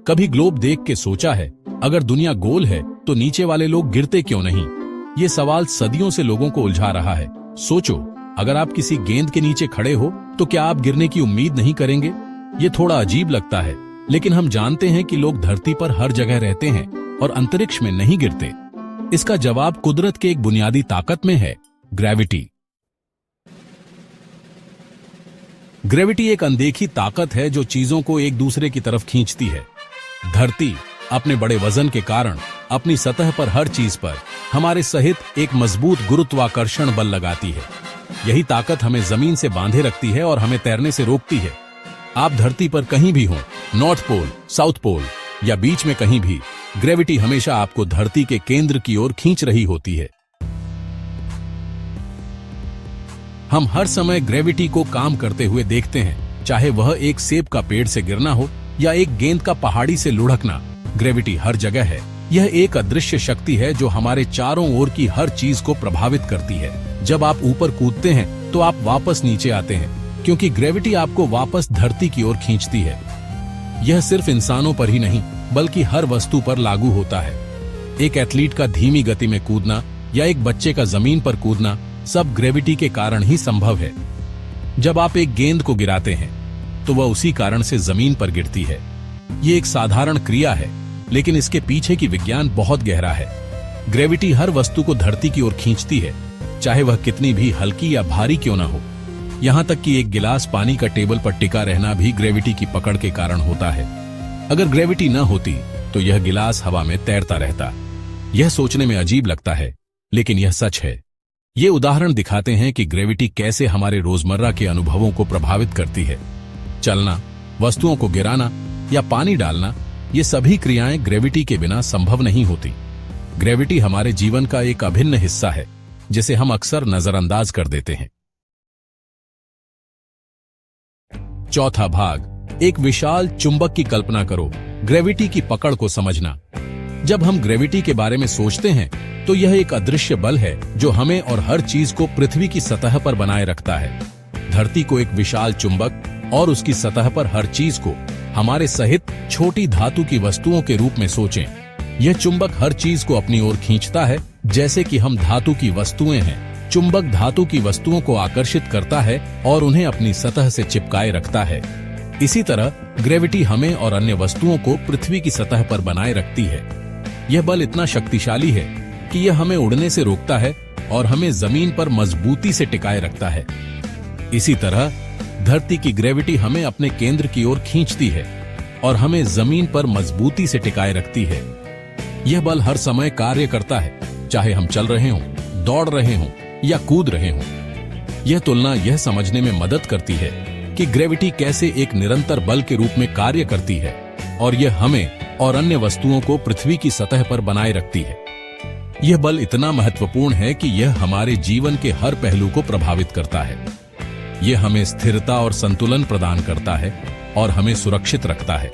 कभी ग्लोब देख के सोचा है, अगर दुनिया गोल है तो नीचे वाले लोग गिरते क्यों नहीं? ये सवाल सदियों से लोगों को उलझा रहा है। सोचो, अगर आप किसी गेंद के नीचे खड़े हो तो क्या आप गिरने की उम्मीद नहीं करेंगे? ये थोड़ा अजीब लगता है, लेकिन हम जानते हैं कि लोग धरती पर हर जगह रहते हैं और अंतरिक्ष में नहीं गिरते। इसका जवाब कुदरत के एक बुनियादी ताकत में है, ग्रेविटी। ग्रेविटी एक अनदेखी ताकत है जो चीजों को एक दूसरे की तरफ खींचती है। धरती अपने बड़े वजन के कारण अपनी सतह पर हर चीज पर हमारे सहित एक मजबूत गुरुत्वाकर्षण बल लगाती है। यही ताकत हमें जमीन से बांधे रखती है और हमें तैरने से रोकती है। आप धरती पर कहीं भी हों, नॉर्थ पोल, साउथ पोल या बीच में कहीं भी, ग्रेविटी हमेशा आपको धरती के केंद्र की ओर खींच रही होती है। हम हर समय ग्रेविटी को काम करते हुए देखते हैं, चाहे वह एक सेब का पेड़ से गिरना हो या एक गेंद का पहाड़ी से लुढ़कना। ग्रेविटी हर जगह है। यह एक अदृश्य शक्ति है जो हमारे चारों ओर की हर चीज को प्रभावित करती है। जब आप ऊपर कूदते हैं तो आप वापस नीचे आते हैं, क्योंकि ग्रेविटी आपको वापस धरती की ओर खींचती है। यह सिर्फ इंसानों पर ही नहीं, बल्कि हर वस्तु पर लागू होता है। एक एथलीट का धीमी गति में कूदना या एक बच्चे का जमीन पर कूदना सब ग्रेविटी के कारण ही संभव है। जब आप एक गेंद को गिराते हैं तो वह उसी कारण से जमीन पर गिरती है। ये एक साधारण क्रिया है, लेकिन इसके पीछे की विज्ञान बहुत गहरा है। ग्रेविटी हर वस्तु को धरती की ओर खींचती है, चाहे वह कितनी भी हल्की या भारी क्यों ना हो। यहां तक कि एक गिलास पानी का टेबल पर टिका रहना भी ग्रेविटी की पकड़ के कारण होता है। अगर ग्रेविटी न होती तो यह गिलास हवा में तैरता रहता। यह सोचने में अजीब लगता है, लेकिन यह सच है। ये उदाहरण दिखाते हैं कि ग्रेविटी कैसे हमारे रोजमर्रा के अनुभवों को प्रभावित करती है। चलना, वस्तुओं को गिराना या पानी डालना, ये सभी क्रियाएं ग्रेविटी के बिना संभव नहीं होती। ग्रेविटी हमारे जीवन का एक अभिन्न हिस्सा है, जिसे हम अक्सर नजरअंदाज कर देते हैं। चौथा भाग, एक विशाल चुंबक की कल्पना करो। ग्रेविटी की पकड़ को समझना। जब हम ग्रेविटी के बारे में सोचते हैं तो यह एक अदृश्य बल है जो हमें और हर चीज को पृथ्वी की सतह पर बनाए रखता है। धरती को एक विशाल चुंबक और उसकी सतह पर हर चीज को हमारे सहित छोटी धातु की वस्तुओं के रूप में सोचें। यह चुंबक हर चीज को अपनी ओर खींचता है, जैसे कि हम धातु की वस्तुएं हैं। चुंबक धातु की वस्तुओं को आकर्षित करता है और उन्हें अपनी सतह से चिपकाए रखता है। इसी तरह ग्रेविटी हमें और अन्य वस्तुओं को पृथ्वी की सतह पर बनाए रखती है। यह बल इतना शक्तिशाली है कि यह हमें उड़ने से रोकता है और हमें जमीन पर मजबूती से टिकाए रखता है। इसी तरह धरती की ग्रेविटी हमें अपने केंद्र की ओर खींचती है और हमें जमीन पर मजबूती से टिकाए रखती है। यह बल हर समय कार्य करता है, चाहे हम चल रहे हों, दौड़ रहे हों या कूद रहे हों। यह तुलना यह समझने में मदद करती है कि ग्रेविटी कैसे एक निरंतर बल के रूप में कार्य करती है और यह हमें और अन्य वस्तुओं को पृथ्वी की सतह पर बनाए रखती है। यह बल इतना महत्वपूर्ण है कि यह हमारे जीवन के हर पहलू को प्रभावित करता है। यह हमें स्थिरता और संतुलन प्रदान करता है और हमें सुरक्षित रखता है।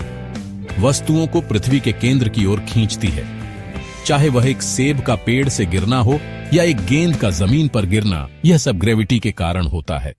वस्तुओं को पृथ्वी के केंद्र की ओर खींचती है, चाहे वह एक सेब का पेड़ से गिरना हो या एक गेंद का जमीन पर गिरना। यह सब ग्रेविटी के कारण होता है।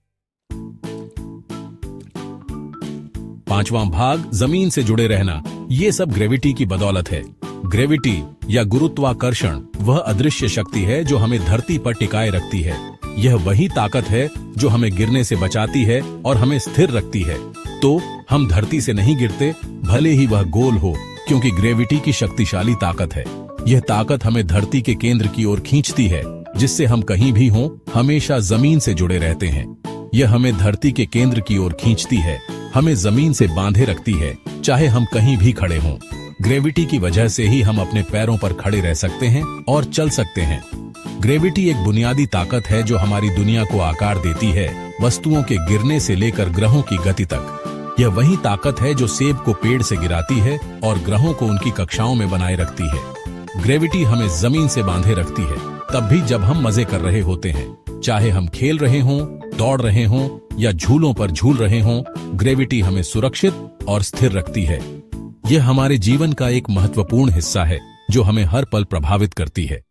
पांचवां भाग, जमीन से जुड़े रहना। ये सब ग्रेविटी की बदौलत है। ग्रेविटी या गुरुत्वाकर्षण वह अदृश्य शक्ति है जो हमें धरती पर टिकाए रखती है। यह वही ताकत है जो हमें गिरने से बचाती है और हमें स्थिर रखती है। तो हम धरती से नहीं गिरते, भले ही वह गोल हो, क्योंकि ग्रेविटी की शक्तिशाली ताकत है। यह ताकत हमें धरती के केंद्र की ओर खींचती है, जिससे हम कहीं भी हों हमेशा जमीन से जुड़े रहते हैं। यह हमें धरती के केंद्र की ओर खींचती है, हमें जमीन से बांधे रखती है, चाहे हम कहीं भी खड़े हों। ग्रेविटी की वजह से ही हम अपने पैरों पर खड़े रह सकते हैं और चल सकते हैं। ग्रेविटी एक बुनियादी ताकत है जो हमारी दुनिया को आकार देती है, वस्तुओं के गिरने से लेकर ग्रहों की गति तक। यह वही ताकत है जो सेब को पेड़ से गिराती है और ग्रहों को उनकी कक्षाओं में बनाए रखती है। ग्रेविटी हमें जमीन से बांधे रखती है, तब भी जब हम मजे कर रहे होते हैं। चाहे हम खेल रहे हों, दौड़ रहे हों या झूलों पर झूल रहे हों, ग्रेविटी हमें सुरक्षित और स्थिर रखती है। यह हमारे जीवन का एक महत्वपूर्ण हिस्सा है जो हमें हर पल प्रभावित करती है।